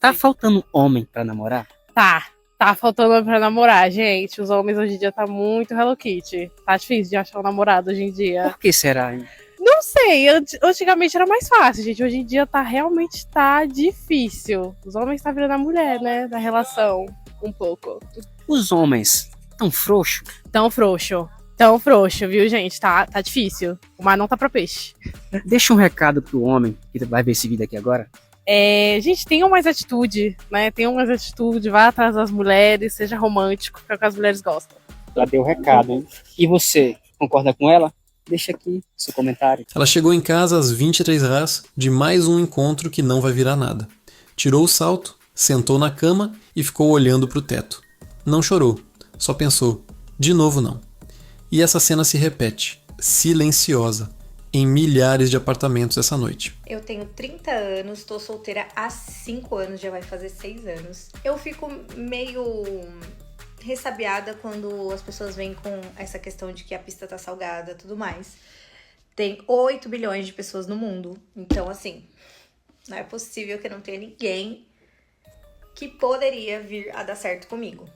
Tá faltando homem pra namorar? Tá faltando pra namorar, gente. Os homens hoje em dia tá muito Hello Kitty. Tá difícil de achar um namorado hoje em dia. Por que será, hein? Não sei, antigamente era mais fácil, gente. Hoje em dia realmente tá difícil. Os homens tá virando a mulher, né, da relação, um pouco. Os homens tão frouxos? Tão frouxo, viu, gente? Tá difícil. O mar não tá pra peixe. Deixa um recado pro homem que vai ver esse vídeo aqui agora. Gente, tenham mais atitude, né? Tenham mais atitude, vá atrás das mulheres, seja romântico, que é o que as mulheres gostam. Ela deu o recado, hein? E você, concorda com ela? Deixa aqui seu comentário. Ela chegou em casa às 23h de mais um encontro que não vai virar nada. Tirou o salto, sentou na cama e ficou olhando pro teto. Não chorou, só pensou, de novo não. E essa cena se repete, silenciosa, em milhares de apartamentos essa noite. Eu tenho 30 anos, tô solteira há 5 anos, já vai fazer 6 anos. Eu fico meio ressabiada quando as pessoas vêm com essa questão de que a pista tá salgada e tudo mais. Tem 8 bilhões de pessoas no mundo, então assim, não é possível que não tenha ninguém que poderia vir a dar certo comigo.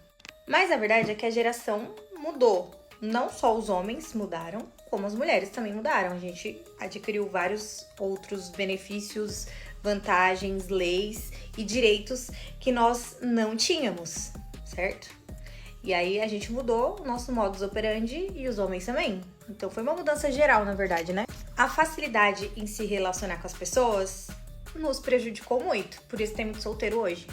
Mas a verdade é que a geração mudou. Não só os homens mudaram, como as mulheres também mudaram. A gente adquiriu vários outros benefícios, vantagens, leis e direitos que nós não tínhamos, certo? E aí a gente mudou o nosso modus operandi e os homens também. Então foi uma mudança geral, na verdade, né? A facilidade em se relacionar com as pessoas nos prejudicou muito. Por isso tem muito solteiro hoje.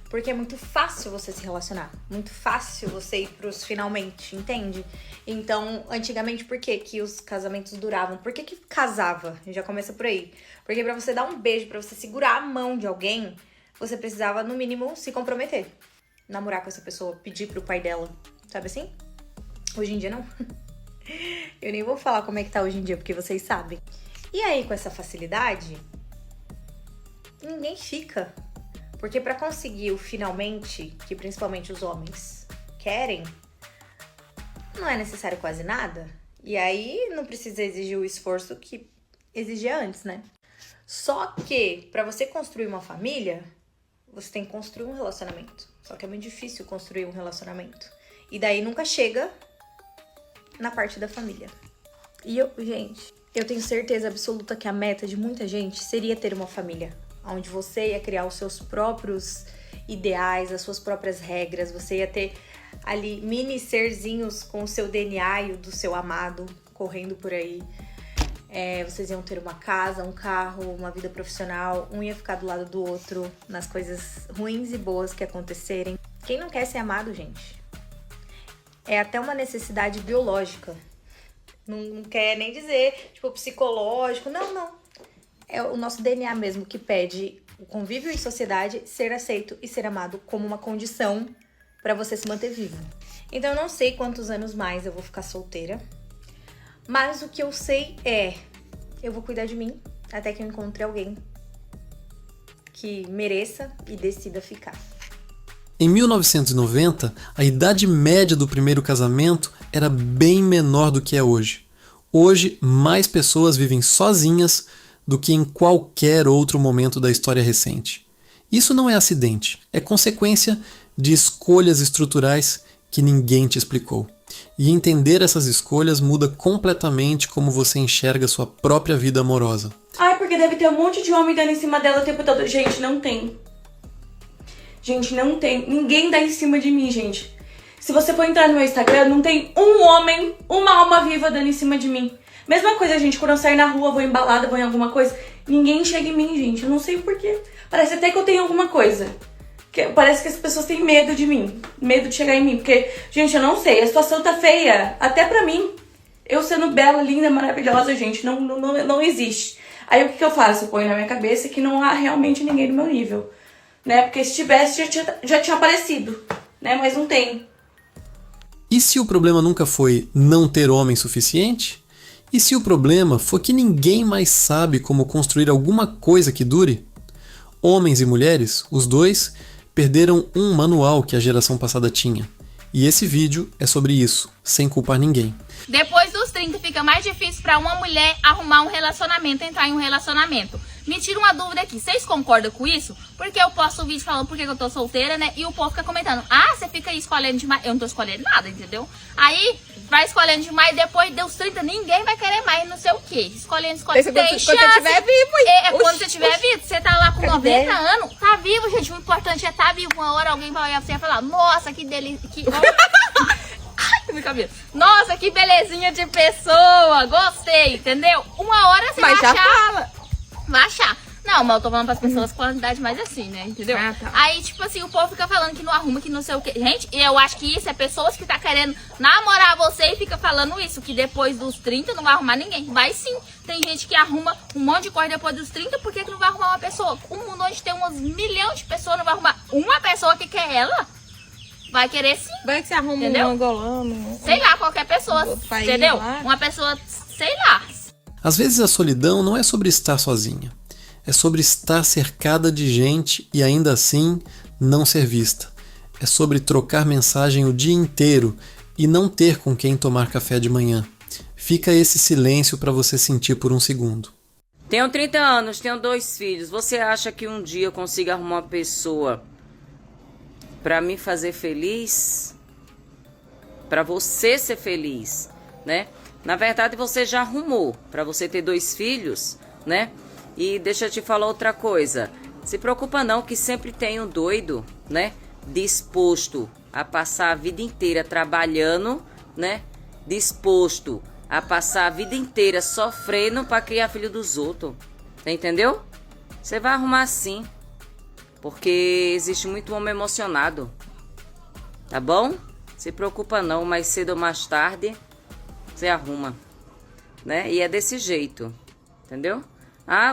Porque é muito fácil você se relacionar. Muito fácil você ir pros finalmente, entende? Então, antigamente, por que que os casamentos duravam? Por que que casava? Já começa por aí. Porque pra você dar um beijo, pra você segurar a mão de alguém, você precisava, no mínimo, se comprometer. Namorar com essa pessoa, pedir pro pai dela. Sabe assim? Hoje em dia, não. Eu nem vou falar como é que tá hoje em dia, porque vocês sabem. E aí, com essa facilidade, ninguém fica. Porque para conseguir o finalmente, que principalmente os homens querem, não é necessário quase nada. E aí não precisa exigir o esforço que exigia antes, né? Só que para você construir uma família, você tem que construir um relacionamento. Só que é muito difícil construir um relacionamento. E daí nunca chega na parte da família. E gente, eu tenho certeza absoluta que a meta de muita gente seria ter uma família, onde você ia criar os seus próprios ideais, as suas próprias regras, você ia ter ali mini serzinhos com o seu DNA e o do seu amado correndo por aí. Vocês iam ter uma casa, um carro, uma vida profissional, um ia ficar do lado do outro nas coisas ruins e boas que acontecerem. Quem não quer ser amado, gente? É até uma necessidade biológica. Não quer nem dizer, tipo, psicológico. Não. É o nosso DNA mesmo que pede o convívio em sociedade, ser aceito e ser amado como uma condição para você se manter vivo. Então eu não sei quantos anos mais eu vou ficar solteira, mas o que eu sei é, eu vou cuidar de mim até que eu encontre alguém que mereça e decida ficar. Em 1990, a idade média do primeiro casamento era bem menor do que é hoje. Hoje, mais pessoas vivem sozinhas do que em qualquer outro momento da história recente. Isso não é acidente, é consequência de escolhas estruturais que ninguém te explicou. E entender essas escolhas muda completamente como você enxerga sua própria vida amorosa. Ai, porque deve ter um monte de homem dando em cima dela o tempo todo. Gente, não tem. Gente, não tem. Ninguém dá em cima de mim, gente. Se você for entrar no meu Instagram, não tem um homem, uma alma viva dando em cima de mim. Mesma coisa, gente, quando eu sair na rua, vou embalada, vou em alguma coisa, ninguém chega em mim, gente. Eu não sei porquê. Parece até que eu tenho alguma coisa. Parece que as pessoas têm medo de mim. Medo de chegar em mim. Porque, gente, eu não sei. A situação tá feia. Até pra mim. Eu sendo bela, linda, maravilhosa, gente, não existe. Aí o que eu faço? Eu ponho na minha cabeça que não há realmente ninguém no meu nível. Né? Porque se tivesse, já tinha aparecido. Né? Mas não tem. E se o problema nunca foi não ter homem suficiente? E se o problema for que ninguém mais sabe como construir alguma coisa que dure? Homens e mulheres, os dois, perderam um manual que a geração passada tinha. E esse vídeo é sobre isso, sem culpar ninguém. Depois dos 30 fica mais difícil para uma mulher arrumar um relacionamento, entrar em um relacionamento. Me tira uma dúvida aqui, vocês concordam com isso? Porque eu posto um vídeo falando por que eu tô solteira, né? E o povo fica comentando, você fica aí escolhendo demais. Eu não tô escolhendo nada, entendeu? Aí, vai escolhendo demais, depois deu 30, ninguém vai querer mais, não sei o quê. Escolhendo. Tem chance. Quando você estiver vivo. Quando você estiver vivo. Você tá lá com 90 anos, tá vivo, gente. O importante é estar vivo. Uma hora alguém vai olhar pra você e falar, nossa, que delícia. Nossa, que belezinha de pessoa. Gostei, entendeu? Uma hora você vai achar. Vai achar. Não, mas eu tô falando pras pessoas com qualidade mais assim, né? Entendeu? Tá. Aí, tipo assim, o povo fica falando que não arruma, que não sei o quê. Gente, eu acho que isso é pessoas que tá querendo namorar você e fica falando isso, que depois dos 30 não vai arrumar ninguém. Vai sim. Tem gente que arruma um monte de coisa depois dos 30, por que não vai arrumar uma pessoa? Um mundo onde tem uns milhões de pessoas, não vai arrumar uma pessoa que quer ela? Vai querer sim. Vai que você arruma entendeu? Um angolano. Sei lá, qualquer pessoa, entendeu? Lá. Uma pessoa, sei lá. Às vezes a solidão não é sobre estar sozinha. É sobre estar cercada de gente e ainda assim não ser vista. É sobre trocar mensagem o dia inteiro e não ter com quem tomar café de manhã. Fica esse silêncio para você sentir por um segundo. Tenho 30 anos, tenho 2 filhos. Você acha que um dia eu consigo arrumar uma pessoa para me fazer feliz? Para você ser feliz, né? Na verdade, você já arrumou para você ter 2 filhos, né? E deixa eu te falar outra coisa. Se preocupa não que sempre tem um doido, né? Disposto a passar a vida inteira trabalhando, né? Disposto a passar a vida inteira sofrendo para criar filho dos outros. Entendeu? Você vai arrumar sim. Porque existe muito homem emocionado. Tá bom? Se preocupa não, mais cedo ou mais tarde você arruma, né? E é desse jeito. Entendeu?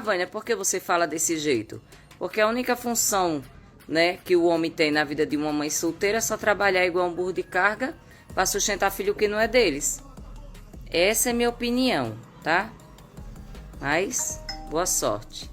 Vânia, por que você fala desse jeito? Porque a única função, né, que o homem tem na vida de uma mãe solteira é só trabalhar igual um burro de carga para sustentar filho que não é deles. Essa é minha opinião, tá? Mas, boa sorte.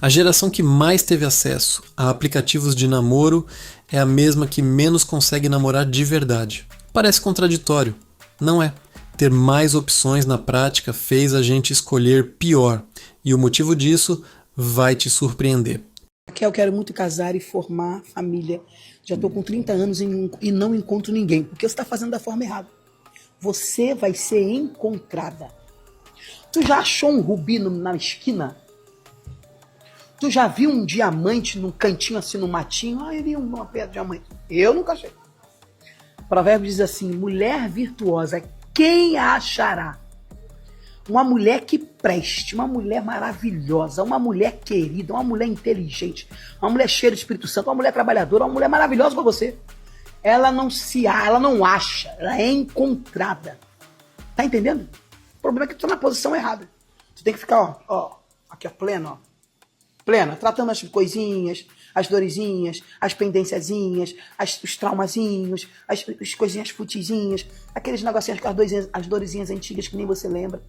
A geração que mais teve acesso a aplicativos de namoro é a mesma que menos consegue namorar de verdade. Parece contraditório. Não é. Ter mais opções na prática fez a gente escolher pior. E o motivo disso vai te surpreender. Eu quero muito casar e formar família. Já estou com 30 anos e não encontro ninguém. Porque você está fazendo da forma errada. Você vai ser encontrada. Tu já achou um rubi na esquina? Tu já viu um diamante num cantinho assim, no matinho? Eu vi uma pedra de diamante. Eu nunca achei. O provérbio diz assim, mulher virtuosa, quem a achará? Uma mulher que preste, uma mulher maravilhosa, uma mulher querida, uma mulher inteligente, uma mulher cheia do Espírito Santo, uma mulher trabalhadora, uma mulher maravilhosa para você. Ela não acha, ela é encontrada. Tá entendendo? O problema é que tu tá na posição errada. Tu tem que ficar, aqui plena, tratando as coisinhas, as dorezinhas, as pendênciazinhas, os traumazinhos, as coisinhas futizinhas, aqueles negocinhos, as dorezinhas antigas que nem você lembra.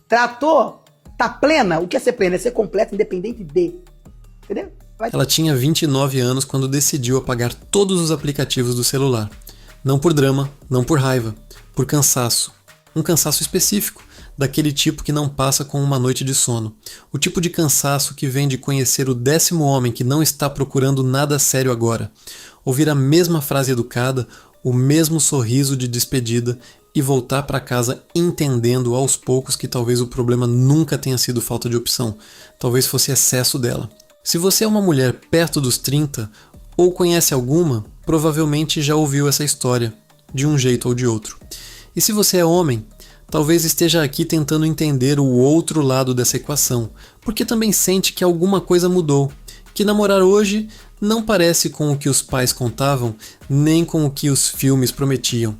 Tratou? Tá plena? O que é ser plena? É ser completa, independente de. Entendeu? Ela tinha 29 anos quando decidiu apagar todos os aplicativos do celular. Não por drama, não por raiva, por cansaço. Um cansaço específico, daquele tipo que não passa com uma noite de sono. O tipo de cansaço que vem de conhecer o 10º homem que não está procurando nada sério agora. Ouvir a mesma frase educada, o mesmo sorriso de despedida e voltar para casa entendendo aos poucos que talvez o problema nunca tenha sido falta de opção, talvez fosse excesso dela. Se você é uma mulher perto dos 30 ou conhece alguma, provavelmente já ouviu essa história, de um jeito ou de outro. E se você é homem, talvez esteja aqui tentando entender o outro lado dessa equação, porque também sente que alguma coisa mudou, que namorar hoje não parece com o que os pais contavam, nem com o que os filmes prometiam.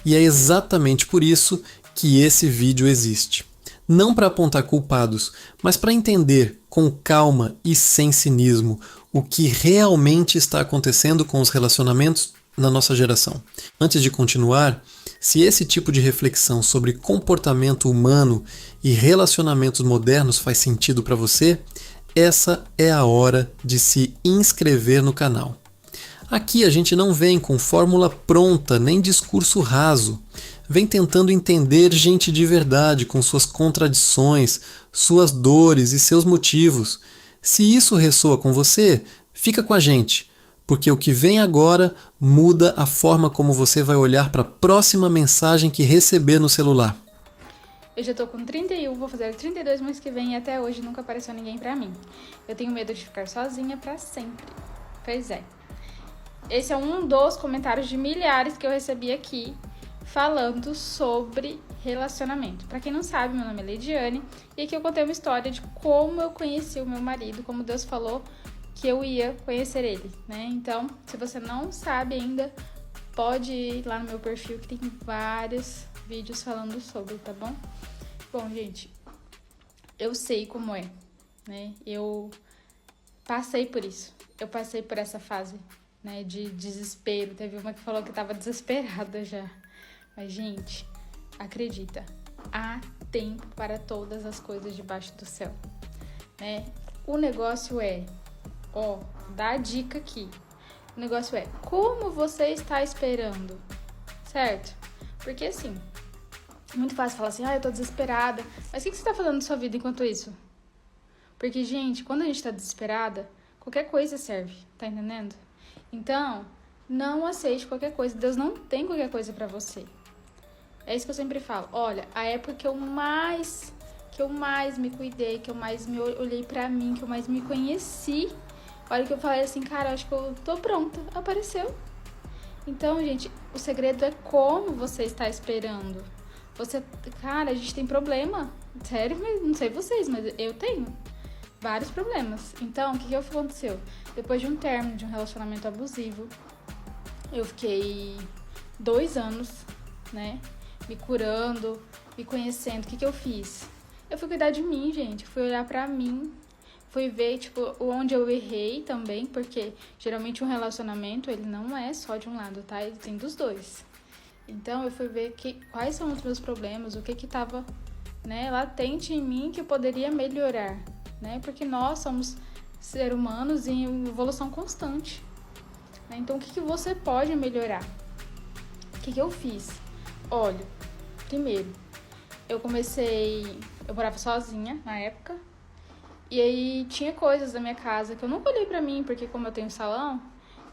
E é exatamente por isso que esse vídeo existe. Não para apontar culpados, mas para entender com calma e sem cinismo o que realmente está acontecendo com os relacionamentos na nossa geração. Antes de continuar, se esse tipo de reflexão sobre comportamento humano e relacionamentos modernos faz sentido para você, essa é a hora de se inscrever no canal. Aqui a gente não vem com fórmula pronta, nem discurso raso. Vem tentando entender gente de verdade, com suas contradições, suas dores e seus motivos. Se isso ressoa com você, fica com a gente, porque o que vem agora muda a forma como você vai olhar para a próxima mensagem que receber no celular. Eu já tô com 31, vou fazer 32 mês que vem e até hoje nunca apareceu ninguém pra mim. Eu tenho medo de ficar sozinha pra sempre. Pois é. Esse é um dos comentários de milhares que eu recebi aqui falando sobre relacionamento. Pra quem não sabe, meu nome é Leidiane e aqui eu contei uma história de como eu conheci o meu marido, como Deus falou que eu ia conhecer ele, né? Então, se você não sabe ainda, pode ir lá no meu perfil que tem vários vídeos falando sobre, tá bom? Bom, gente, eu sei como é, né? Eu passei por isso. Eu passei por essa fase, né, de desespero. Teve uma que falou que tava desesperada já. Mas, gente, acredita, há tempo para todas as coisas debaixo do céu, né? O negócio é, dá a dica aqui. O negócio é como você está esperando, certo? Porque assim, é muito fácil falar assim, eu tô desesperada. Mas o que você tá fazendo na sua vida enquanto isso? Porque, gente, quando a gente tá desesperada, qualquer coisa serve, tá entendendo? Então, não aceite qualquer coisa. Deus não tem qualquer coisa pra você. É isso que eu sempre falo. Olha, a época que eu mais me cuidei, que eu mais me olhei pra mim, que eu mais me conheci, olha que eu falei assim, cara, acho que eu tô pronta. Apareceu. Então, gente, o segredo é como você está esperando. Cara, a gente tem problema. Sério, mas não sei vocês, mas eu tenho vários problemas. Então, o que aconteceu? Depois de um término de um relacionamento abusivo, eu fiquei 2 anos, né, me curando, me conhecendo. O que eu fiz? Eu fui cuidar de mim, gente. Fui olhar pra mim. Fui ver, onde eu errei também, porque geralmente um relacionamento, ele não é só de um lado, tá? Ele tem dos dois. Então, eu fui ver quais são os meus problemas, o que tava, né, latente em mim que eu poderia melhorar, né? Porque nós somos seres humanos em evolução constante, né? Então, o que você pode melhorar? O que eu fiz? Olha, primeiro, eu morava sozinha na época, e aí tinha coisas da minha casa que eu nunca olhei pra mim, porque como eu tenho salão,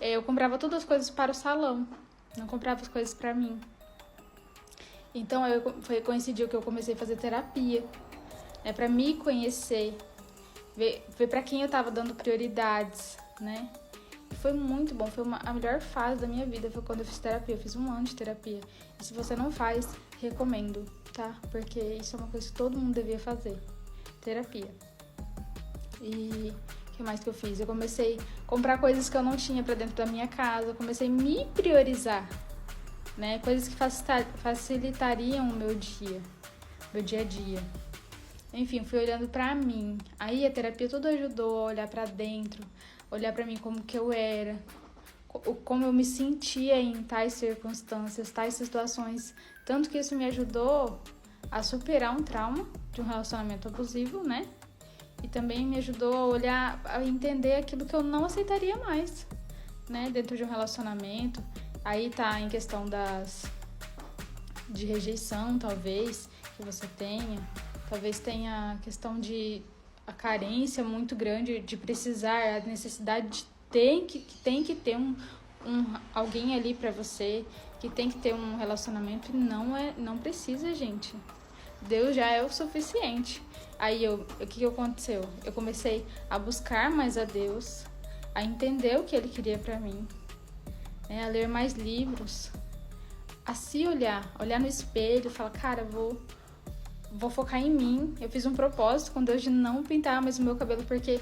eu comprava todas as coisas para o salão, não comprava as coisas pra mim. Então, coincidiu que eu comecei a fazer terapia, né, pra me conhecer, ver pra quem eu tava dando prioridades, né? E foi muito bom, foi a melhor fase da minha vida, foi quando eu fiz terapia. Eu fiz 1 ano de terapia. E se você não faz, recomendo, tá? Porque isso é uma coisa que todo mundo devia fazer, terapia. E o que mais que eu fiz? Eu comecei a comprar coisas que eu não tinha pra dentro da minha casa, eu comecei a me priorizar, né? Coisas que facilitariam o meu dia a dia. Enfim, fui olhando pra mim. Aí a terapia tudo ajudou a olhar pra dentro, olhar pra mim como que eu era, como eu me sentia em tais circunstâncias, tais situações. Tanto que isso me ajudou a superar um trauma de um relacionamento abusivo, né? E também me ajudou a olhar, a entender aquilo que eu não aceitaria mais, né? Dentro de um relacionamento. Aí tá em questão de rejeição, talvez, que você tenha. Talvez tenha a questão de a carência muito grande de precisar, a necessidade de tem que ter alguém ali pra você, que tem que ter um relacionamento, e não precisa, gente. Deus já é o suficiente. Aí o que aconteceu? Eu comecei a buscar mais a Deus, a entender o que Ele queria pra mim, né? A ler mais livros, a se olhar no espelho e falar, cara, vou focar em mim. Eu fiz um propósito com Deus de não pintar mais o meu cabelo, porque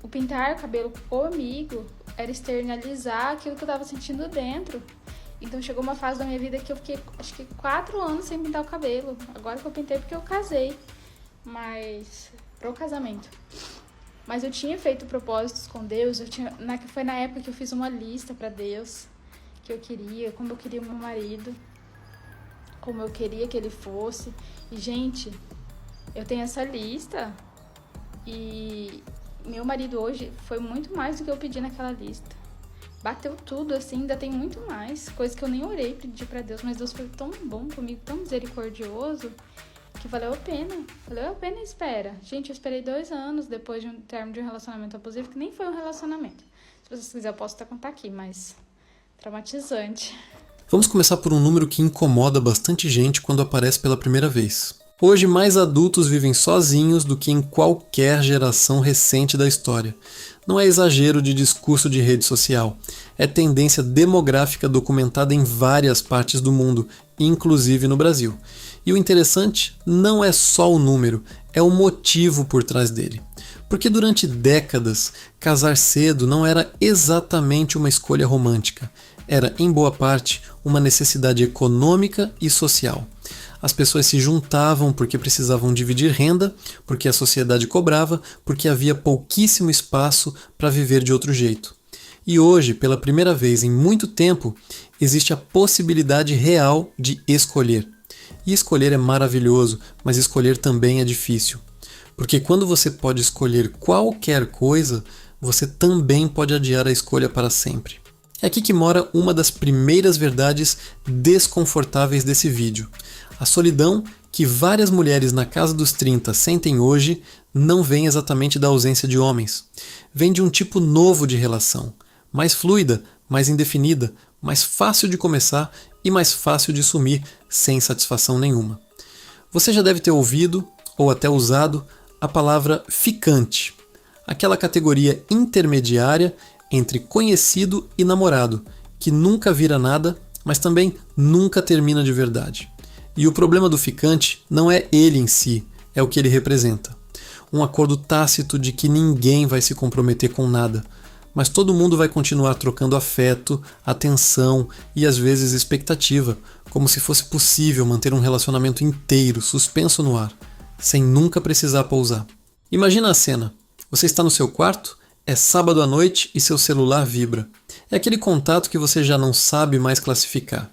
o pintar o cabelo comigo era externalizar aquilo que eu tava sentindo dentro. Então chegou uma fase da minha vida que eu fiquei, acho que 4 anos sem pintar o cabelo. Agora que eu pintei porque eu casei, mas pro casamento. Mas eu tinha feito propósitos com Deus, foi na época que eu fiz uma lista pra Deus, que eu queria, como eu queria o meu marido, como eu queria que ele fosse. E, gente, eu tenho essa lista e meu marido hoje foi muito mais do que eu pedi naquela lista. Bateu tudo, assim, ainda tem muito mais. Coisa que eu nem orei pedir pra Deus, mas Deus foi tão bom comigo, tão misericordioso, que valeu a pena. Valeu a pena a espera. Gente, eu esperei 2 anos depois de um término de um relacionamento abusivo, que nem foi um relacionamento. Se vocês quiserem, eu posso até contar aqui, mas traumatizante. Vamos começar por um número que incomoda bastante gente quando aparece pela primeira vez. Hoje, mais adultos vivem sozinhos do que em qualquer geração recente da história. Não é exagero de discurso de rede social. É tendência demográfica documentada em várias partes do mundo, inclusive no Brasil. E o interessante não é só o número, é o motivo por trás dele. Porque durante décadas, casar cedo não era exatamente uma escolha romântica. Era, em boa parte, uma necessidade econômica e social. As pessoas se juntavam porque precisavam dividir renda, porque a sociedade cobrava, porque havia pouquíssimo espaço para viver de outro jeito. E hoje, pela primeira vez em muito tempo, existe a possibilidade real de escolher. E escolher é maravilhoso, mas escolher também é difícil. Porque quando você pode escolher qualquer coisa, você também pode adiar a escolha para sempre. É aqui que mora uma das primeiras verdades desconfortáveis desse vídeo. A solidão que várias mulheres na casa dos 30 sentem hoje não vem exatamente da ausência de homens. Vem de um tipo novo de relação, mais fluida, mais indefinida, mais fácil de começar e mais fácil de sumir sem satisfação nenhuma. Você já deve ter ouvido, ou até usado, a palavra ficante, aquela categoria intermediária entre conhecido e namorado, que nunca vira nada, mas também nunca termina de verdade. E o problema do ficante não é ele em si, é o que ele representa. Um acordo tácito de que ninguém vai se comprometer com nada, mas todo mundo vai continuar trocando afeto, atenção e às vezes expectativa, como se fosse possível manter um relacionamento inteiro suspenso no ar, sem nunca precisar pousar. Imagina a cena. Você está no seu quarto, é sábado à noite e seu celular vibra. É aquele contato que você já não sabe mais classificar.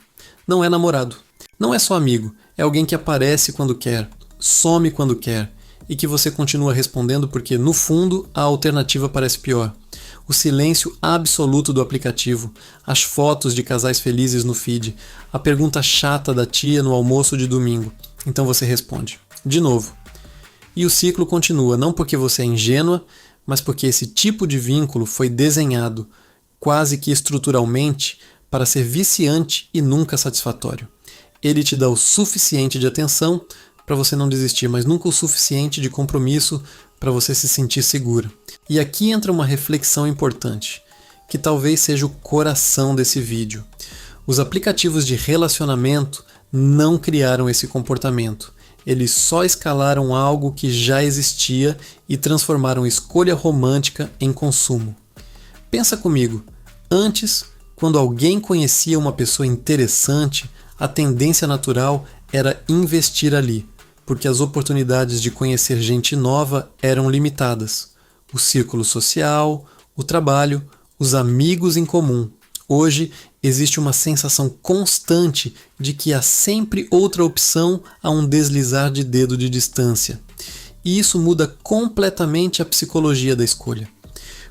Não é namorado. Não é só amigo, é alguém que aparece quando quer, some quando quer, e que você continua respondendo porque, no fundo, a alternativa parece pior. O silêncio absoluto do aplicativo, as fotos de casais felizes no feed, a pergunta chata da tia no almoço de domingo. Então você responde, de novo. E o ciclo continua, não porque você é ingênua, mas porque esse tipo de vínculo foi desenhado, quase que estruturalmente, para ser viciante e nunca satisfatório. Ele te dá o suficiente de atenção para você não desistir, mas nunca o suficiente de compromisso para você se sentir segura. E aqui entra uma reflexão importante, que talvez seja o coração desse vídeo. Os aplicativos de relacionamento não criaram esse comportamento. Eles só escalaram algo que já existia e transformaram escolha romântica em consumo. Pensa comigo, antes, quando alguém conhecia uma pessoa interessante, a tendência natural era investir ali, porque as oportunidades de conhecer gente nova eram limitadas. O círculo social, o trabalho, os amigos em comum. Hoje existe uma sensação constante de que há sempre outra opção a um deslizar de dedo de distância. E isso muda completamente a psicologia da escolha.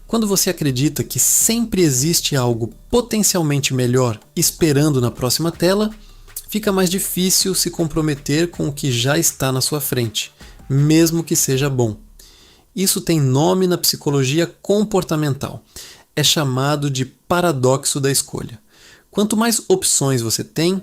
Quando você acredita que sempre existe algo potencialmente melhor esperando na próxima tela, fica mais difícil se comprometer com o que já está na sua frente, mesmo que seja bom. Isso tem nome na psicologia comportamental. É chamado de paradoxo da escolha. Quanto mais opções você tem,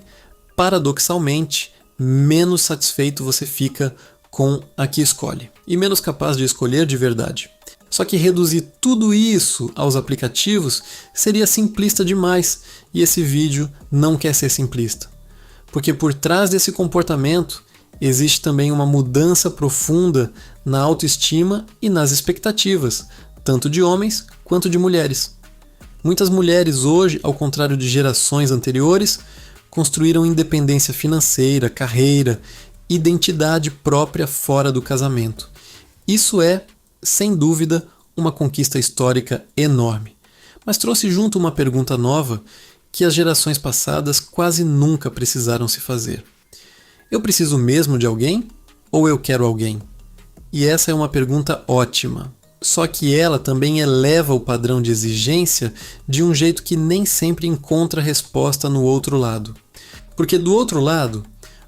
paradoxalmente, menos satisfeito você fica com a que escolhe, e menos capaz de escolher de verdade. Só que reduzir tudo isso aos aplicativos seria simplista demais, e esse vídeo não quer ser simplista. Porque por trás desse comportamento existe também uma mudança profunda na autoestima e nas expectativas, tanto de homens quanto de mulheres. Muitas mulheres hoje, ao contrário de gerações anteriores, construíram independência financeira, carreira, identidade própria fora do casamento. Isso é, sem dúvida, uma conquista histórica enorme. Mas trouxe junto uma pergunta nova que as gerações passadas quase nunca precisaram se fazer. Eu preciso mesmo de alguém ou eu quero alguém? E essa é uma pergunta ótima. Só que ela também eleva o padrão de exigência de um jeito que nem sempre encontra resposta no outro lado. Porque do outro lado,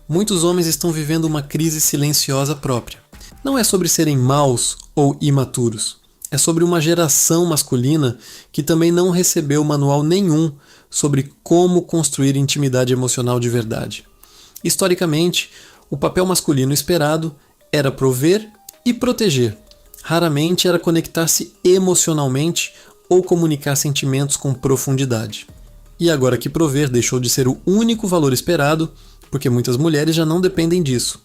muitos homens estão vivendo uma crise silenciosa própria. Não é sobre serem maus ou imaturos. É sobre uma geração masculina que também não recebeu manual nenhum sobre como construir intimidade emocional de verdade. Historicamente, o papel masculino esperado era prover e proteger. Raramente era conectar-se emocionalmente ou comunicar sentimentos com profundidade. E agora que prover deixou de ser o único valor esperado, porque muitas mulheres já não dependem disso,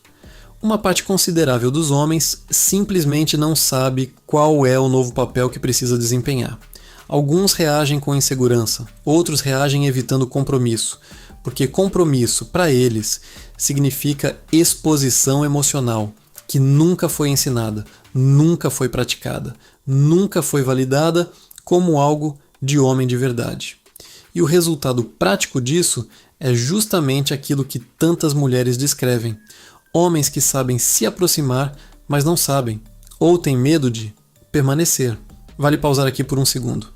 uma parte considerável dos homens simplesmente não sabe qual é o novo papel que precisa desempenhar. Alguns reagem com insegurança, outros reagem evitando compromisso, porque compromisso, para eles, significa exposição emocional, que nunca foi ensinada, nunca foi praticada, nunca foi validada como algo de homem de verdade. E o resultado prático disso é justamente aquilo que tantas mulheres descrevem. Homens que sabem se aproximar, mas não sabem, ou têm medo de permanecer. Vale pausar aqui por um segundo.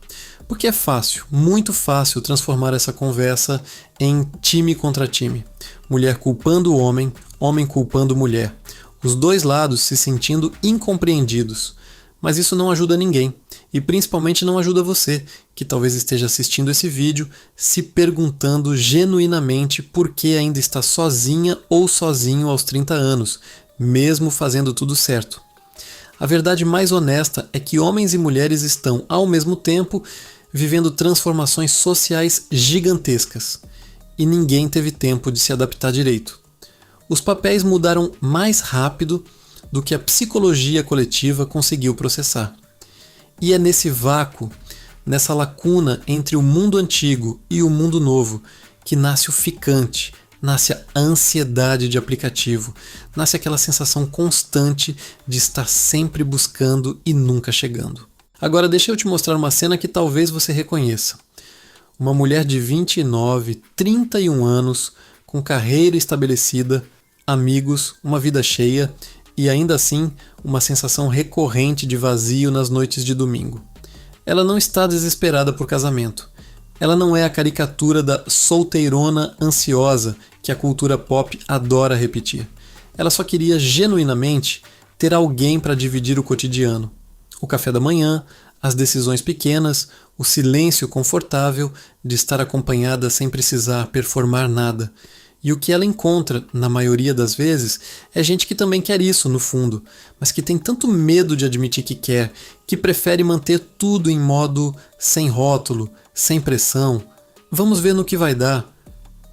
Porque é fácil, muito fácil transformar essa conversa em time contra time. Mulher culpando o homem, homem culpando mulher. Os dois lados se sentindo incompreendidos. Mas isso não ajuda ninguém. E principalmente não ajuda você, que talvez esteja assistindo esse vídeo, se perguntando genuinamente por que ainda está sozinha ou sozinho aos 30 anos, mesmo fazendo tudo certo. A verdade mais honesta é que homens e mulheres estão, ao mesmo tempo, vivendo transformações sociais gigantescas. E ninguém teve tempo de se adaptar direito. Os papéis mudaram mais rápido do que a psicologia coletiva conseguiu processar. E é nesse vácuo, nessa lacuna entre o mundo antigo e o mundo novo, que nasce o ficante, nasce a ansiedade de aplicativo, nasce aquela sensação constante de estar sempre buscando e nunca chegando. Agora deixa eu te mostrar uma cena que talvez você reconheça. Uma mulher de 29, 31 anos, com carreira estabelecida, amigos, uma vida cheia e ainda assim uma sensação recorrente de vazio nas noites de domingo. Ela não está desesperada por casamento. Ela não é a caricatura da solteirona ansiosa que a cultura pop adora repetir. Ela só queria genuinamente ter alguém para dividir o cotidiano. O café da manhã, as decisões pequenas, o silêncio confortável de estar acompanhada sem precisar performar nada. E o que ela encontra, na maioria das vezes, é gente que também quer isso, no fundo, mas que tem tanto medo de admitir que quer, que prefere manter tudo em modo sem rótulo, sem pressão. Vamos ver no que vai dar.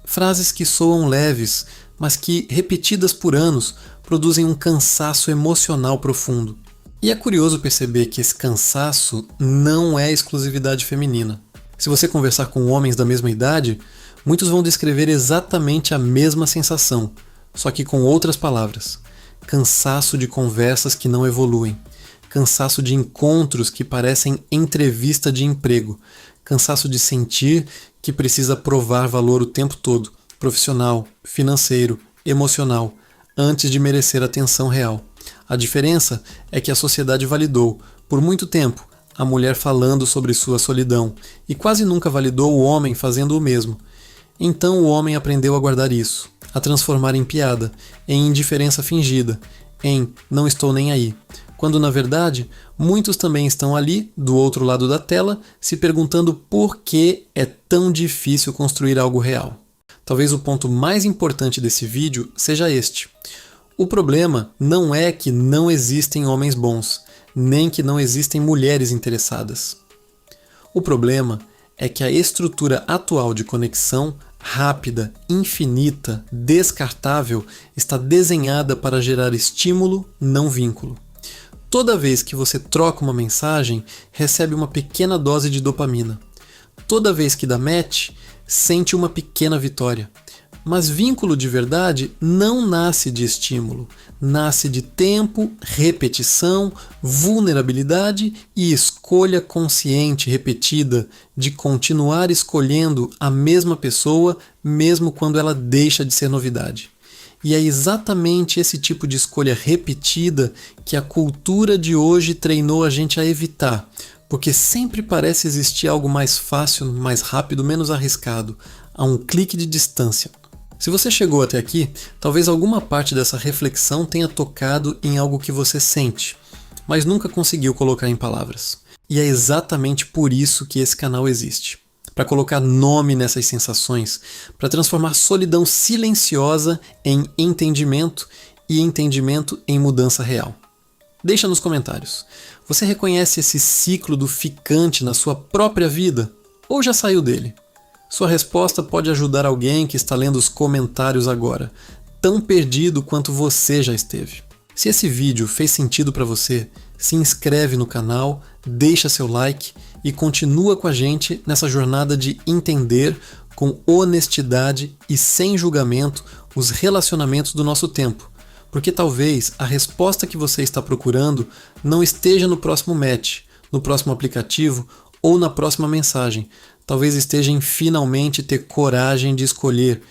Frases que soam leves, mas que, repetidas por anos, produzem um cansaço emocional profundo. E é curioso perceber que esse cansaço não é exclusividade feminina. Se você conversar com homens da mesma idade, muitos vão descrever exatamente a mesma sensação, só que com outras palavras. Cansaço de conversas que não evoluem. Cansaço de encontros que parecem entrevista de emprego. Cansaço de sentir que precisa provar valor o tempo todo, profissional, financeiro, emocional, antes de merecer atenção real. A diferença é que a sociedade validou, por muito tempo, a mulher falando sobre sua solidão e quase nunca validou o homem fazendo o mesmo. Então o homem aprendeu a guardar isso, a transformar em piada, em indiferença fingida, em não estou nem aí, quando na verdade muitos também estão ali, do outro lado da tela, se perguntando por que é tão difícil construir algo real. Talvez o ponto mais importante desse vídeo seja este. O problema não é que não existem homens bons, nem que não existem mulheres interessadas. O problema é que a estrutura atual de conexão, rápida, infinita, descartável, está desenhada para gerar estímulo, não vínculo. Toda vez que você troca uma mensagem, recebe uma pequena dose de dopamina. Toda vez que dá match, sente uma pequena vitória. Mas vínculo de verdade não nasce de estímulo, nasce de tempo, repetição, vulnerabilidade e escolha consciente repetida de continuar escolhendo a mesma pessoa mesmo quando ela deixa de ser novidade. E é exatamente esse tipo de escolha repetida que a cultura de hoje treinou a gente a evitar, porque sempre parece existir algo mais fácil, mais rápido, menos arriscado, a um clique de distância. Se você chegou até aqui, talvez alguma parte dessa reflexão tenha tocado em algo que você sente, mas nunca conseguiu colocar em palavras. E é exatamente por isso que esse canal existe. Para colocar nome nessas sensações, para transformar solidão silenciosa em entendimento e entendimento em mudança real. Deixa nos comentários. Você reconhece esse ciclo do ficante na sua própria vida? Ou já saiu dele? Sua resposta pode ajudar alguém que está lendo os comentários agora, tão perdido quanto você já esteve. Se esse vídeo fez sentido para você, se inscreve no canal, deixa seu like e continua com a gente nessa jornada de entender com honestidade e sem julgamento os relacionamentos do nosso tempo. Porque talvez a resposta que você está procurando não esteja no próximo match, no próximo aplicativo ou na próxima mensagem. Talvez esteja em finalmente ter coragem de escolher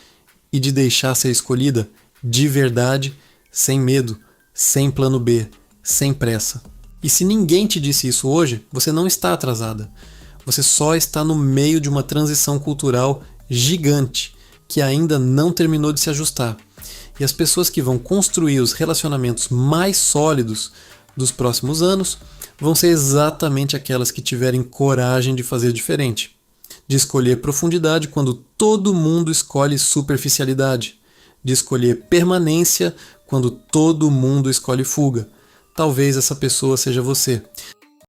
e de deixar ser escolhida de verdade, sem medo, sem plano B, sem pressa. E se ninguém te disse isso hoje, você não está atrasada. Você só está no meio de uma transição cultural gigante que ainda não terminou de se ajustar. E as pessoas que vão construir os relacionamentos mais sólidos dos próximos anos vão ser exatamente aquelas que tiverem coragem de fazer diferente. De escolher profundidade quando todo mundo escolhe superficialidade. De escolher permanência quando todo mundo escolhe fuga. Talvez essa pessoa seja você.